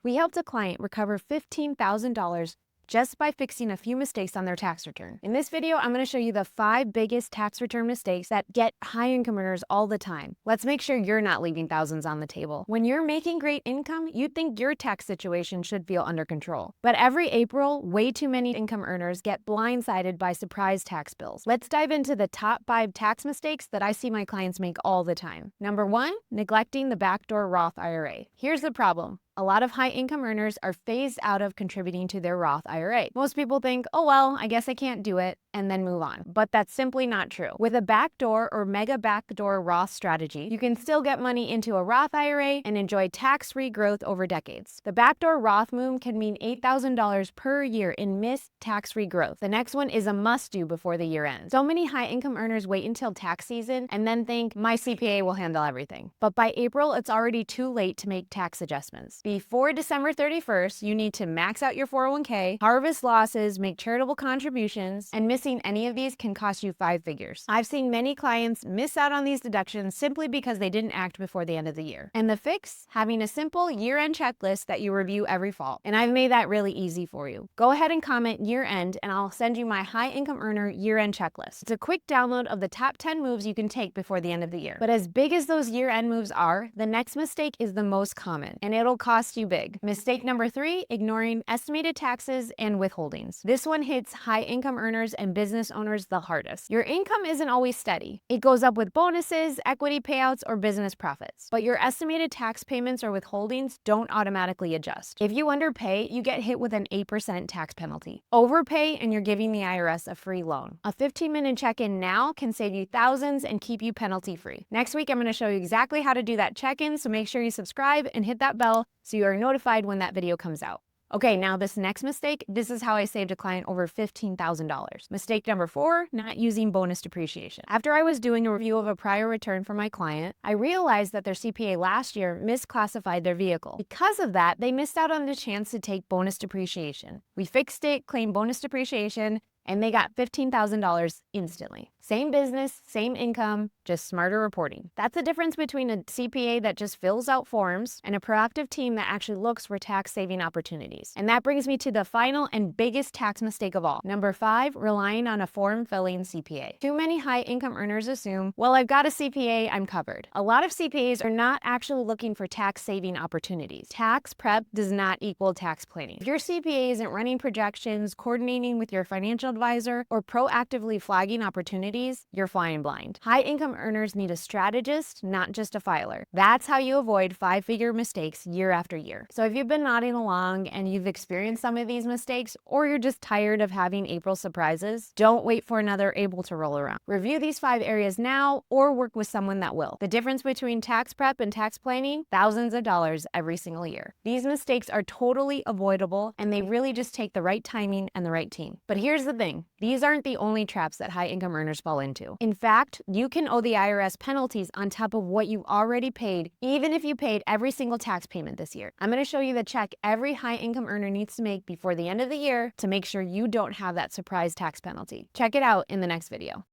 We helped a client recover $15,000 just by fixing a few mistakes on their tax return. In this video, I'm going to show you the 5 biggest tax return mistakes that get high income earners all the time. Let's make sure you're not leaving thousands on the table. When you're making great income, you'd think your tax situation should feel under control. But every April, way too many income earners get blindsided by surprise tax bills. Let's dive into the top 5 tax mistakes that I see my clients make all the time. Number 1, neglecting the backdoor Roth IRA. Here's the problem. A lot of high income earners are phased out of contributing to their Roth IRA. Most people think, oh well, I guess I can't do it, and then move on. But that's simply not true. With a backdoor or mega backdoor Roth strategy, you can still get money into a Roth IRA and enjoy tax-free growth over decades. The backdoor Roth move can mean $8,000 per year in missed tax-free growth. The next one is a must-do before the year ends. So many high income earners wait until tax season and then think, my CPA will handle everything. But by April, it's already too late to make tax adjustments. Before December 31st, you need to max out your 401k, harvest losses, make charitable contributions, and missing any of these can cost you 5 figures. I've seen many clients miss out on these deductions simply because they didn't act before the end of the year. And the fix? Having a simple year-end checklist that you review every fall. And I've made that really easy for you. Go ahead and comment year-end and I'll send you my high income earner year-end checklist. It's a quick download of the top 10 moves you can take before the end of the year. But as big as those year-end moves are, the next mistake is the most common, and it'll cost you big. Mistake number 3, ignoring estimated taxes and withholdings. This one hits high income earners and business owners the hardest. Your income isn't always steady. It goes up with bonuses, equity payouts, or business profits. But your estimated tax payments or withholdings don't automatically adjust. If you underpay, you get hit with an 8% tax penalty. Overpay and you're giving the IRS a free loan. A 15-minute check-in now can save you thousands and keep you penalty-free. Next week, I'm going to show you exactly how to do that check-in, so make sure you subscribe and hit that bell so you are notified when that video comes out. Okay, now this next mistake, this is how I saved a client over $15,000. Mistake number 4, not using bonus depreciation. After I was doing a review of a prior return for my client, I realized that their CPA last year misclassified their vehicle. Because of that, they missed out on the chance to take bonus depreciation. We fixed it, claimed bonus depreciation, and they got $15,000 instantly. Same business, same income, just smarter reporting. That's the difference between a CPA that just fills out forms and a proactive team that actually looks for tax-saving opportunities. And that brings me to the final and biggest tax mistake of all. Number 5, relying on a form-filling CPA. Too many high-income earners assume, well, I've got a CPA, I'm covered. A lot of CPAs are not actually looking for tax-saving opportunities. Tax prep does not equal tax planning. If your CPA isn't running projections, coordinating with your financial advisor, or proactively flagging opportunities, you're flying blind. High-income earners need a strategist, not just a filer. That's how you avoid 5-figure mistakes year after year. So if you've been nodding along and you've experienced some of these mistakes, or you're just tired of having April surprises, don't wait for another April to roll around. Review these 5 areas now or work with someone that will. The difference between tax prep and tax planning? Thousands of dollars every single year. These mistakes are totally avoidable, and they really just take the right timing and the right team. But here's the thing. These aren't the only traps that high-income earners fall into. In fact, you can owe the IRS penalties on top of what you already paid, even if you paid every single tax payment this year. I'm going to show you the check every high-income earner needs to make before the end of the year to make sure you don't have that surprise tax penalty. Check it out in the next video.